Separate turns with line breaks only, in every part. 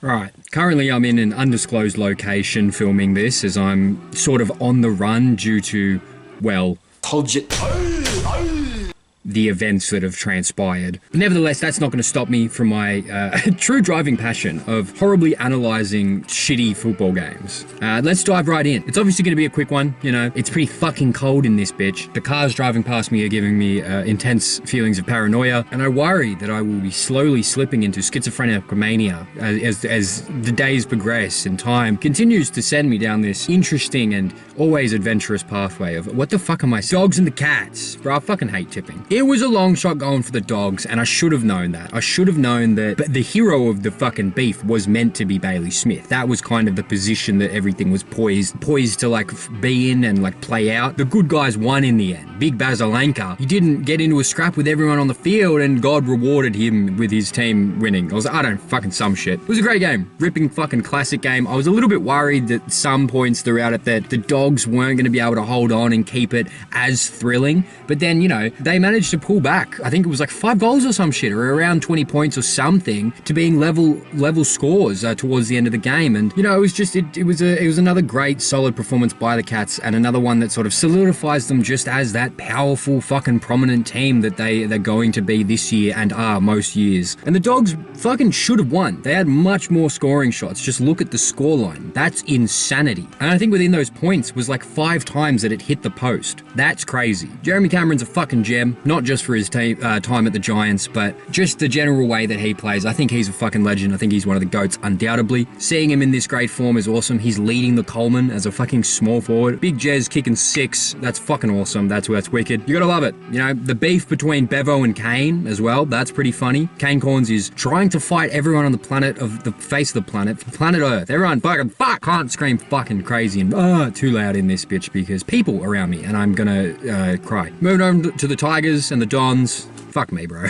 Right. Currently, I'm in an undisclosed location filming this as I'm sort of on the run due to, well, the events that have transpired. Nevertheless, that's not going to stop me from my true driving passion of horribly analysing shitty football games. Let's dive right in. It's obviously going to be a quick one, you know. It's pretty fucking cold in this bitch. The cars driving past me are giving me intense feelings of paranoia, and I worry that I will be slowly slipping into schizophrenic mania as the days progress and time continues to send me down this interesting and always adventurous pathway of what the fuck are my dogs and the cats? Bro, I fucking hate tipping. It was a long shot going for the dogs, and I should have known that. I should have known that the hero of the fucking beef was meant to be Bailey Smith. That was kind of the position that everything was poised to like be in and like play out. The good guys won in the end. Big Bazalenka, he didn't get into a scrap with everyone on the field, and God rewarded him with his team winning. I don't fucking some shit. It was a great game. Ripping fucking classic game. I was a little bit worried that some points throughout it that the dogs weren't going to be able to hold on and keep it as thrilling. But then, you know, they managed to pull back. I think it was like 5 goals or some shit, or around 20 points or something, to being level scores towards the end of the game. And, you know, it was just, it was another great solid performance by the Cats, and another one that sort of solidifies them just as that powerful fucking prominent team that they're going to be this year and are most years. And the Dogs fucking should have won. They had much more scoring shots. Just look at the scoreline. That's insanity. And I think within those points was like 5 times that it hit the post. That's crazy. Jeremy Cameron's a fucking gem, not just for his time at the Giants, but just the general way that he plays. I think he's a fucking legend. I think he's one of the GOATs, undoubtedly. Seeing him in this great form is awesome. He's leading the Coleman as a fucking small forward. Big Jez kicking 6. That's fucking awesome. That's wicked. You gotta love it. You know, the beef between Bevo and Kane as well. That's pretty funny. Kane Corns is trying to fight everyone on the planet of the face of the planet Earth. Everyone fucking can't scream fucking crazy and too loud in this bitch because people around me and I'm gonna cry. Moving on to the Tigers and the Dons. Fuck me, bro.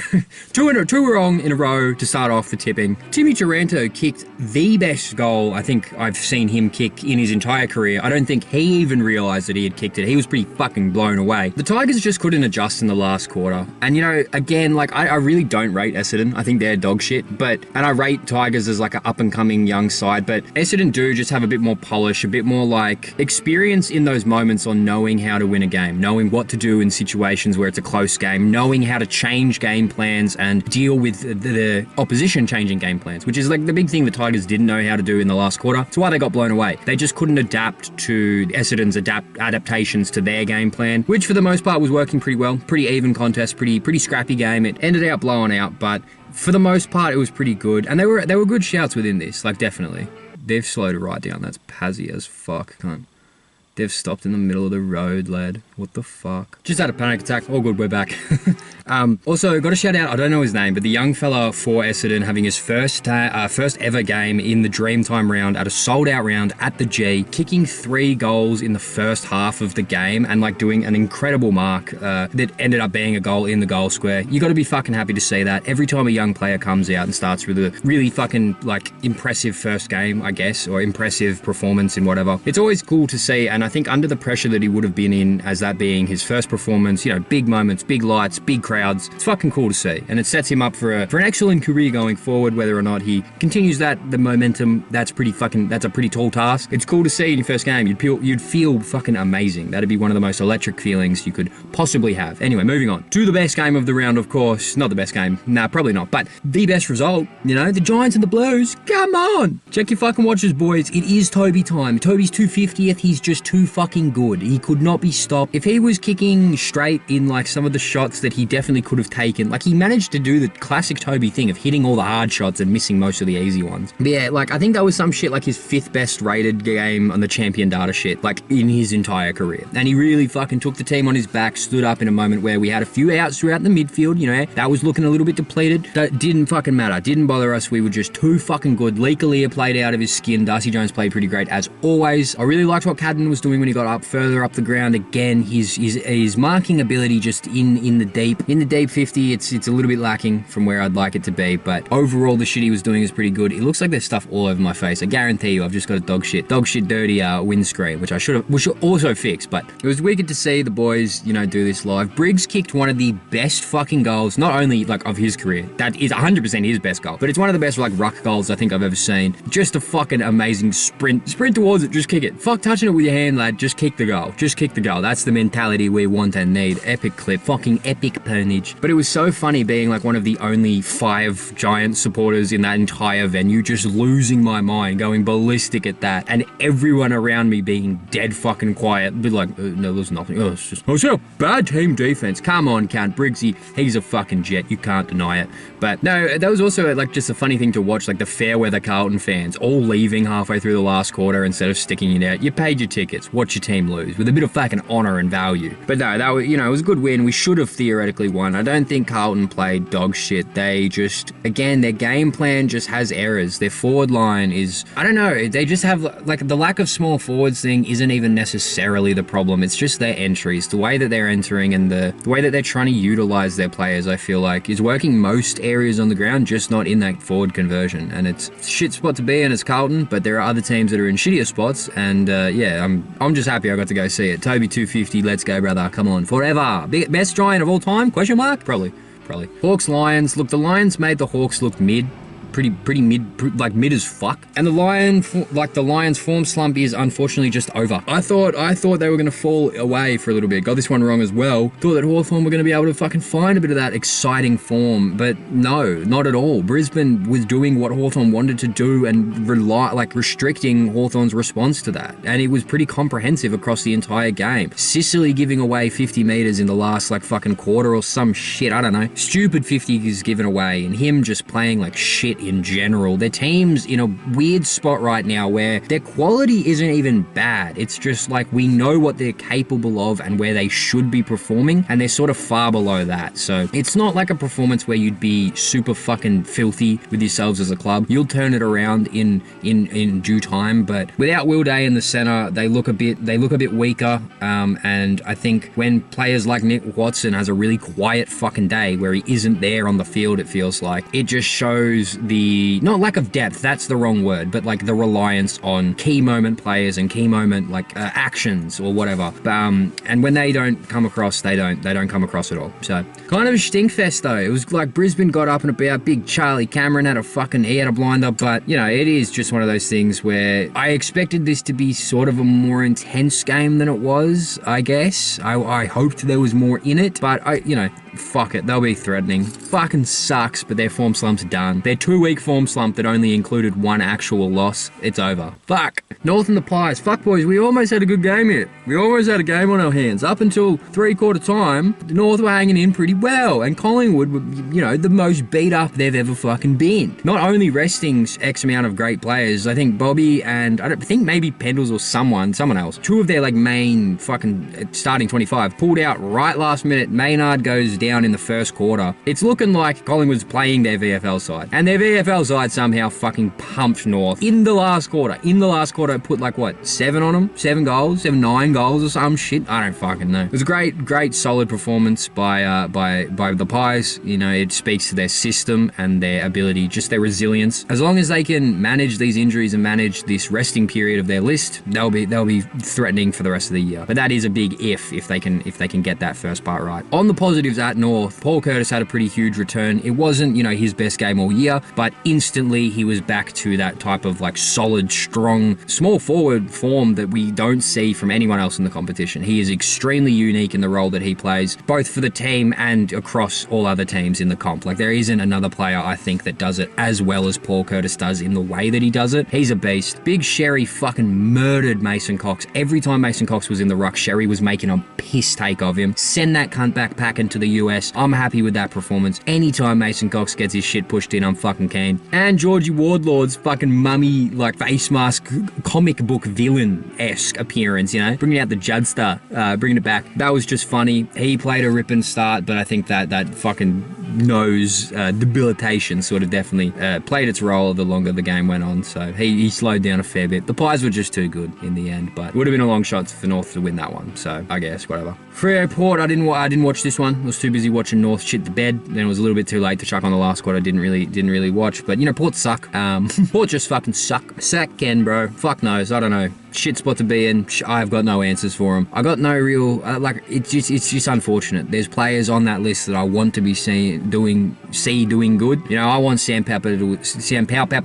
two wrong in a row to start off for tipping. Timmy Taranto kicked the best goal I think I've seen him kick in his entire career. I don't think he even realised that he had kicked it. He was pretty fucking blown away. The Tigers just couldn't adjust in the last quarter. And, you know, again, like, I really don't rate Essendon. I think they're dog shit. And I rate Tigers as like an up-and-coming young side. But Essendon do just have a bit more polish, a bit more, like, experience in those moments on knowing how to win a game, knowing what to do in situations where it's a close game, knowing how to change game plans and deal with the opposition changing game plans, which is like the big thing the Tigers didn't know how to do in the last quarter. It's why they got blown away. They just couldn't adapt to Essendon's adaptations to their game plan, which for the most part was working pretty well. Pretty even contest, pretty scrappy game. It ended up blowing out, but for the most part it was pretty good. And they were good shouts within this, like definitely. They've slowed it right down. That's Pazzy as fuck, cunt. They've stopped in the middle of the road, lad. What the fuck? Just had a panic attack. All good, we're back. Also, got a shout out, I don't know his name, but the young fella for Essendon having his first ever game in the Dreamtime round at a sold-out round at the G, kicking 3 goals in the first half of the game and like doing an incredible mark that ended up being a goal in the goal square. You got to be fucking happy to see that. Every time a young player comes out and starts with a really fucking like impressive first game, I guess, or impressive performance in whatever, it's always cool to see. And I think under the pressure that he would have been in as that being his first performance, you know, big moments, big lights, big crowds, it's fucking cool to see. And it sets him up for an excellent career going forward. Whether or not he continues the momentum, that's a pretty tall task. It's cool to see in your first game. You'd feel fucking amazing. That'd be one of the most electric feelings you could possibly have. Anyway, moving on to the best game of the round, of course. Not the best game. Nah, probably not. But the best result, you know, the Giants and the Blues. Come on. Check your fucking watches, boys. It is Toby time. Toby's 250th. He's just too fucking good. He could not be stopped. If he was kicking straight in like some of the shots that he definitely could have taken, like he managed to do the classic Toby thing of hitting all the hard shots and missing most of the easy ones. But yeah, like I think that was some shit like his 5th best rated game on the champion data shit, like in his entire career. And he really fucking took the team on his back, stood up in a moment where we had a few outs throughout the midfield, you know, that was looking a little bit depleted. That didn't fucking matter. Didn't bother us. We were just too fucking good. Lee Kalia played out of his skin. Darcy Jones played pretty great as always. I really liked what Cadden was doing when he got up further up the ground. Again, his marking ability just in the deep, In the deep 50, it's a little bit lacking from where I'd like it to be, but overall the shit he was doing is pretty good. It looks like there's stuff all over my face. I guarantee you I've just got a dog shit dirty windscreen, which I should also fix, but it was wicked to see the boys, do this live. Briggs kicked one of the best fucking goals, not only like of his career, that is 100% his best goal, but it's one of the best like ruck goals I think I've ever seen. Just a fucking amazing sprint towards it, just kick it. Fuck touching it with your hand, lad, just kick the goal. Just kick the goal. That's the mentality we want and need. Epic clip, fucking epic pwnage. But it was so funny being like one of the only 5 Giants supporters in that entire venue, just losing my mind, going ballistic at that, and everyone around me being dead fucking quiet, be like, no, there's nothing. Oh, it's just a bad team defense. Come on, cunt. Briggsy, he's a fucking jet. You can't deny it. But no, that was also like just a funny thing to watch, like the fair weather Carlton fans all leaving halfway through the last quarter instead of sticking it out. You paid your tickets. Watch your team lose with a bit of fucking honour and value. But no, that was, it was a good win. We should have theoretically won. I don't think Carlton played dog shit. They just, again, their game plan just has errors. Their forward line is, I don't know, they just have, like, the lack of small forwards thing isn't even necessarily the problem. It's just their entries. The way that they're entering and the way that they're trying to utilise their players, I feel like, is working most areas on the ground, just not in that forward conversion. And it's a shit spot to be in as Carlton, but there are other teams that are in shittier spots, and yeah, I'm just happy I got to go see it. Toby 250, let's go, brother. Come on, forever. Best Giant of all time? Question mark? Probably. Hawks Lions. Look, the Lions made the Hawks look mid. Pretty mid, like mid as fuck. And the Lions form slump is unfortunately just over. I thought they were going to fall away for a little bit. Got this one wrong as well. Thought that Hawthorn were going to be able to fucking find a bit of that exciting form, but no, not at all. Brisbane was doing what Hawthorn wanted to do and restricting Hawthorn's response to that. And it was pretty comprehensive across the entire game. Sicily giving away 50 metres in the last like fucking quarter or some shit, I don't know. Stupid 50 is given away, and him just playing like shit in general. Their team's in a weird spot right now where their quality isn't even bad. It's just like we know what they're capable of and where they should be performing, and they're sort of far below that. So it's not like a performance where you'd be super fucking filthy with yourselves as a club. You'll turn it around in due time, but without Will Day in the center, they look a bit weaker. And I think when players like Nick Watson has a really quiet fucking day where he isn't there on the field, it feels like it just shows the, not lack of depth, that's the wrong word, but like the reliance on key moment players and key moment actions or whatever. And when they don't come across, they don't come across at all. So kind of a stinkfest though. It was like Brisbane got up and about. Big Charlie Cameron had a blinder, but it is just one of those things where I expected this to be sort of a more intense game than it was, I guess. I hoped there was more in it, but fuck it, they'll be threatening. Fucking sucks, but their form slump's done. Their 2-week form slump that only included one actual loss, it's over. Fuck. North and the Pies. Fuck, boys, we almost had a good game here. We almost had a game on our hands. Up until 3/4 time, the North were hanging in pretty well, and Collingwood were, the most beat up they've ever fucking been. Not only resting X amount of great players, I think Bobby and, I think maybe Pendles or someone else, 2 of their main fucking starting 25 pulled out right last minute. Maynard goes down in the first quarter. It's looking like Collingwood's playing their VFL side, and their VFL side somehow fucking pumped North in the last quarter. Put 7 on them, 9 goals or some shit. I don't fucking know. It was a great solid performance by the Pies. It speaks to their system and their ability, just their resilience. As long as they can manage these injuries and manage this resting period of their list, they'll be threatening for the rest of the year. But that is a big if they can get that first part right. On the positives at North, Paul Curtis had a pretty huge return. It wasn't, his best game all year, but instantly he was back to that type of solid, strong, small forward form that we don't see from anyone else in the competition. He is extremely unique in the role that he plays, both for the team and across all other teams in the comp. There isn't another player, I think, that does it as well as Paul Curtis does in the way that he does it. He's a beast. Big Sherry fucking murdered Mason Cox. Every time Mason Cox was in the ruck, Sherry was making a piss take of him. Send that cunt back packing to the US. I'm happy with that performance. Anytime Mason Cox gets his shit pushed in, I'm fucking keen. And Georgie Wardlaw's fucking mummy, face mask, comic book villain-esque appearance, bringing out the Judster, bringing it back. That was just funny. He played a ripping start, but I think that fucking nose debilitation sort of definitely played its role the longer the game went on. So he slowed down a fair bit. The Pies were just too good in the end, but it would have been a long shot for North to win that one. So I guess whatever. Freo Port, I didn't watch this one. I was too busy watching North shit the bed. Then it was a little bit too late to chuck on the last squad. I didn't really watch. But you know, Port suck. Port just fucking suck. Sack Ken, bro. Fuck knows. I don't know. Shit spot to be in. I've got no answers for them. I got no real it's just unfortunate. There's players on that list that I want to be doing good. You know, I want Sam Pepper.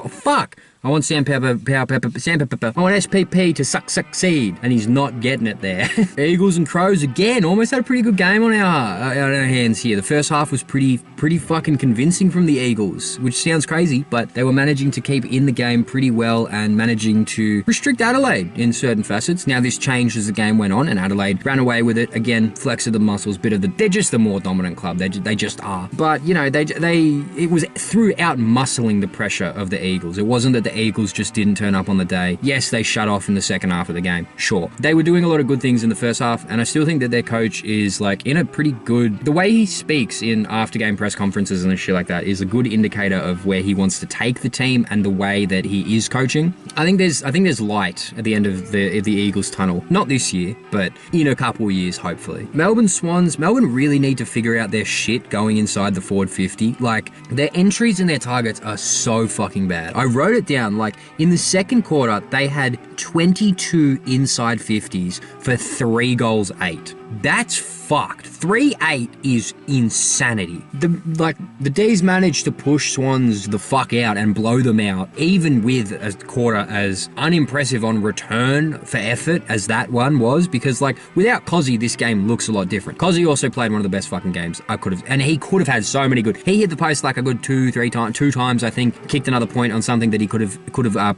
Fuck. I want Sam Pepper. I want SPP to succeed, and he's not getting it there. Eagles and Crows again, almost had a pretty good game on our hands here. The first half was pretty fucking convincing from the Eagles, which sounds crazy, but they were managing to keep in the game pretty well and managing to restrict Adelaide in certain facets. Now this changed as the game went on, and Adelaide ran away with it again. Flex of the muscles, they're just the more dominant club. They just are. But you know, it was through out muscling the pressure of the Eagles. It wasn't that the Eagles just didn't turn up on the day. Yes, they shut off in the second half of the game. Sure. They were doing a lot of good things in the first half, and I still think that their coach is like in a pretty good... The way he speaks in after-game press conferences and shit like that is a good indicator of where he wants to take the team and the way that he is coaching. I think there's light at the end of the Eagles tunnel. Not this year, but in a couple of years, hopefully. Melbourne Swans, Melbourne really need to figure out their shit going inside the forward 50. Like, their entries and their targets are so fucking bad. I wrote it down. Like, in the second quarter, they had 22 inside 50s for 3 goals 8. That's fucked. 3-8 is insanity. The D's managed to push Swans the fuck out and blow them out, even with a quarter as unimpressive on return for effort as that one was, because like without Cozzy, this game looks a lot different. Cozzy also played one of the best fucking games and he could have had so many good. He hit the post like a good 2 times, I think, kicked another point on something that he could have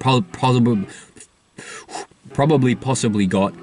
possibly got.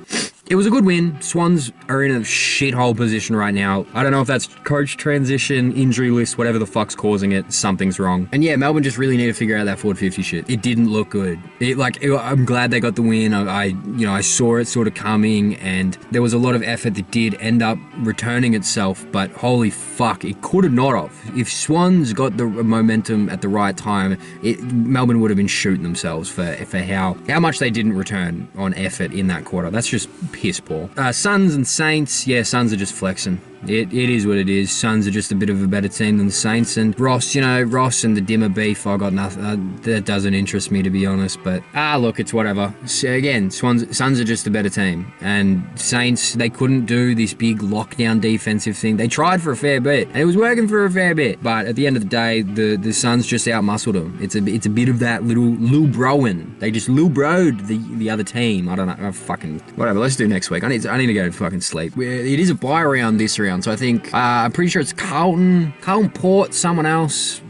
It was a good win. Swans are in a shithole position right now. I don't know if that's coach transition, injury list, whatever the fuck's causing it. Something's wrong. And yeah, Melbourne just really need to figure out that forward 50 shit. It didn't look good. I'm glad they got the win. I saw it sort of coming, and there was a lot of effort that did end up returning itself, but holy fuck, it could have not have. If Swans got the momentum at the right time, Melbourne would have been shooting themselves for how much they didn't return on effort in that quarter. That's just piss poor. Suns and Saints, yeah, Suns are just flexing. It is what it is. Suns are just a bit of a better team than the Saints, and Ross and the Dimmer beef, I got nothing. That doesn't interest me, to be honest, but look, it's whatever. So again, Suns are just a better team, and Saints, they couldn't do this big lockdown defensive thing. They tried for a fair bit, and it was working for a fair bit, but at the end of the day, the Suns just outmuscled them. It's a bit of that little Lil Broing. They just Lil Broed the other team. I don't know. Fucking whatever. Let's do next week. I need to go to fucking sleep. It is a bye round this round. So I think, I'm pretty sure it's Carlton Port, someone else,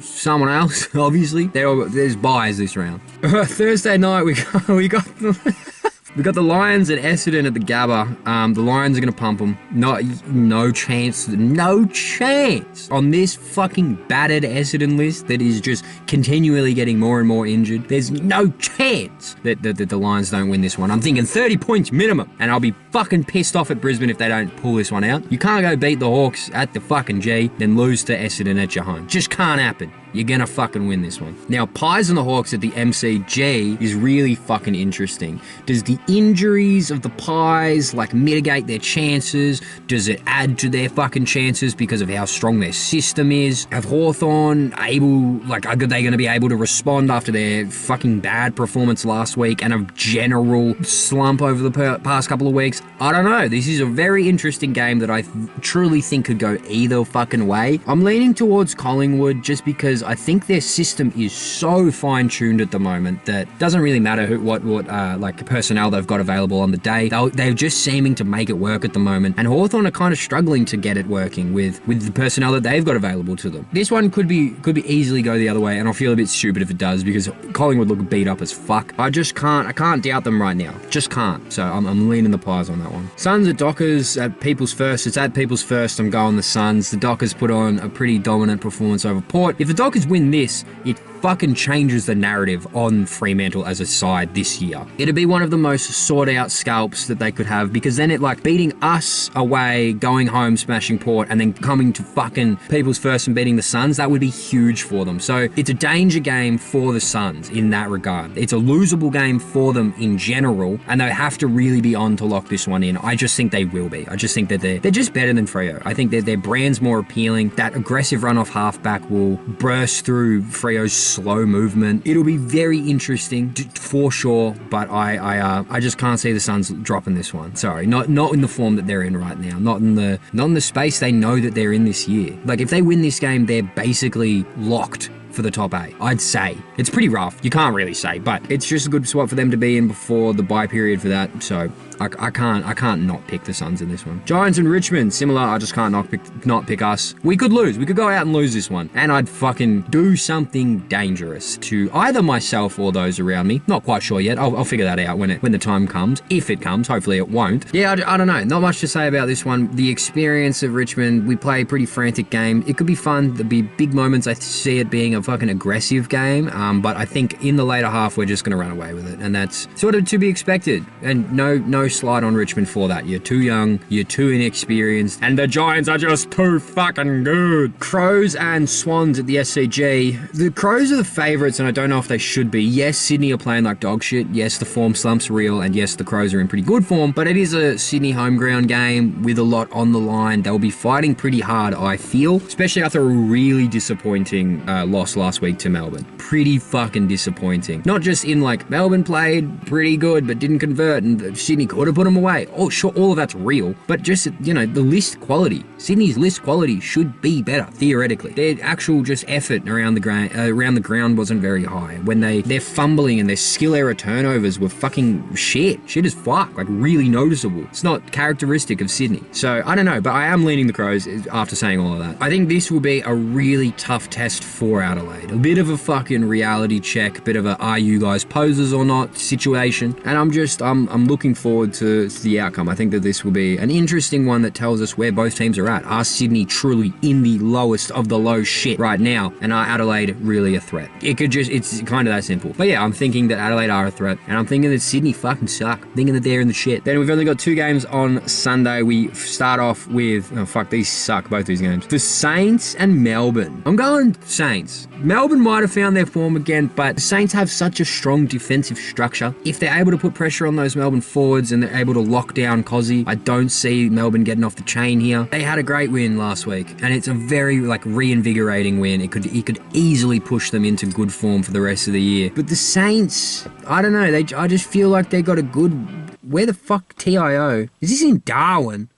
obviously. There's buys this round. Thursday night, we got the Lions at Essendon at the Gabba. The Lions are going to pump them. No chance on this fucking battered Essendon list that is just continually getting more and more injured. There's no chance that the Lions don't win this one. I'm thinking 30 points minimum, and I'll be fucking pissed off at Brisbane if they don't pull this one out. You can't go beat the Hawks at the fucking G, then lose to Essendon at your home. Just can't happen. You're gonna fucking win this one. Now, Pies and the Hawks at the MCG is really fucking interesting. Does the injuries of the Pies mitigate their chances? Does it add to their fucking chances because of how strong their system is? Have Hawthorn are they gonna be able to respond after their fucking bad performance last week and a general slump over the past couple of weeks? I don't know. This is a very interesting game that I truly think could go either fucking way. I'm leaning towards Collingwood just because I think their system is so fine-tuned at the moment that it doesn't really matter what personnel they've got available on the day. They're just seeming to make it work at the moment, and Hawthorn are kind of struggling to get it working with the personnel that they've got available to them. This one could be easily go the other way, and I'll feel a bit stupid if it does because Collingwood look beat up as fuck. I can't doubt them right now. Just can't. So I'm leaning the Pies on that one. Suns at Dockers at People's First. It's at People's First. I'm going the Suns. The Dockers put on a pretty dominant performance over Port. If the Dockers win this, it fucking changes the narrative on Fremantle as a side this year. It'd be one of the most sought out scalps that they could have, because then it like beating us away, going home, smashing Port, and then coming to fucking People's First and beating the Suns, that would be huge for them. So it's a danger game for the Suns in that regard. It's a losable game for them in general, and they have to really be on to lock this one in. I just think they will be. I just think that they're just better than Freo. I think that their brand's more appealing. That aggressive run-off halfback will burst through Freo's slow movement. It'll be very interesting for sure, but I just can't see the Suns dropping this one. Sorry, not in the form that they're in right now. Not in the space they know that they're in this year. Like if they win this game, they're basically locked for the top 8. I'd say. It's pretty rough. You can't really say, but it's just a good spot for them to be in before the bye period for that. So I can't not pick the Suns in this one. Giants and Richmond, similar. I just can't not pick us. We could lose. We could go out and lose this one, and I'd fucking do something dangerous to either myself or those around me. Not quite sure yet. I'll figure that out when the time comes. If it comes, hopefully it won't. Yeah, I don't know. Not much to say about this one. The experience of Richmond. We play a pretty frantic game. It could be fun. There'll be big moments. I see it being a fucking aggressive game. But I think in the later half we're just going to run away with it, and that's sort of to be expected. And no slide on Richmond for that. You're too young, you're too inexperienced, and the Giants are just too fucking good. Crows and Swans at the SCG. The Crows are the favourites, and I don't know if they should be. Yes, Sydney are playing like dog shit. Yes, the form slump's real, and yes, the Crows are in pretty good form, but it is a Sydney home ground game with a lot on the line. They'll be fighting pretty hard, I feel, especially after a really disappointing loss last week to Melbourne. Pretty fucking disappointing. Not just in like Melbourne played pretty good but didn't convert, and Sydney could have put them away. Oh, sure, all of that's real, but just, you know, the list quality. Sydney's list quality should be better, theoretically. Their actual just effort around the ground wasn't very high. When their fumbling and their skill error turnovers were fucking shit as fuck, like really noticeable. It's not characteristic of Sydney. So, I don't know, but I am leaning the Crows after saying all of that. I think this will be a really tough test for Adelaide. A bit of a fucking reality check, bit of a are you guys posers or not situation, and I'm looking forward to the outcome. I think that this will be an interesting one that tells us where both teams are at. Are Sydney truly in the lowest of the low shit right now, and are Adelaide really a threat? It's kind of that simple. But yeah, I'm thinking that Adelaide are a threat, and I'm thinking that Sydney fucking suck. I'm thinking that they're in the shit. Then we've only got 2 games on Sunday. We start off with, oh fuck, these suck, both these games. The Saints and Melbourne. I'm going Saints. Melbourne might have found their form again, but the Saints have such a strong defensive structure. If they're able to put pressure on those Melbourne forwards and they're able to lock down Cozzy, I don't see Melbourne getting off the chain here. They had a great win last week, and it's a very like reinvigorating win. It could easily push them into good form for the rest of the year. But the Saints, I don't know. I just feel like they got a good. Where the fuck TIO? Is this in Darwin?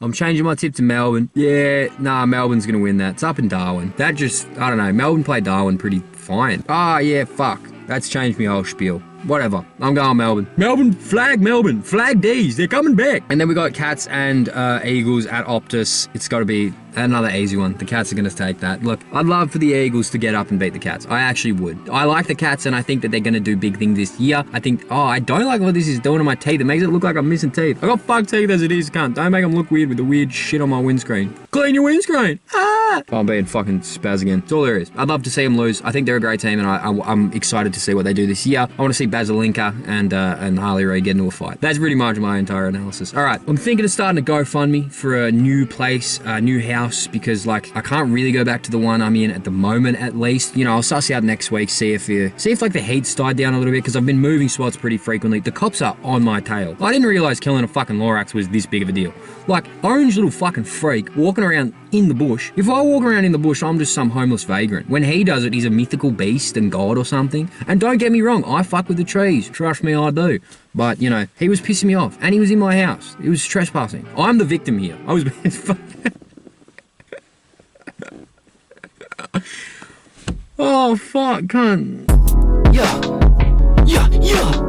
I'm changing my tip to Melbourne. Yeah, nah, Melbourne's going to win that. It's up in Darwin. That just, I don't know. Melbourne played Darwin pretty fine. Ah, yeah, fuck. That's changed my whole spiel. Whatever. I'm going Melbourne. Melbourne. Flag D's. They're coming back. And then we got Cats and Eagles at Optus. It's got to be another easy one. The Cats are going to take that. Look, I'd love for the Eagles to get up and beat the Cats. I actually would. I like the Cats, and I think that they're going to do big things this year. I think, I don't like what this is doing to my teeth. It makes it look like I'm missing teeth. I got fucked teeth as it is, cunt. Don't make them look weird with the weird shit on my windscreen. Clean your windscreen. Ah! I'm being fucking spaz again. That's all there is. I'd love to see them lose. I think they're a great team, and I'm excited to see what they do this year. I want to see Basilinka and Harley Reid get into a fight. That's pretty much my entire analysis. All right, I'm thinking of starting a GoFundMe for a new place, a new house, because like I can't really go back to the one I'm in at the moment. At least, you know, I'll suss out next week, see if like the heat's died down a little bit, because I've been moving spots pretty frequently. The cops are on my tail. I didn't realize killing a fucking Lorax was this big of a deal. Like, orange little fucking freak walking around in the bush. If I walk around in the bush, I'm just some homeless vagrant. When he does it, he's a mythical beast and god or something. And don't get me wrong, I fuck with the trees. Trust me, I do. But, you know, he was pissing me off. And he was in my house. He was trespassing. I'm the victim here. I was being fucking... Oh, fuck, cunt.
Yeah.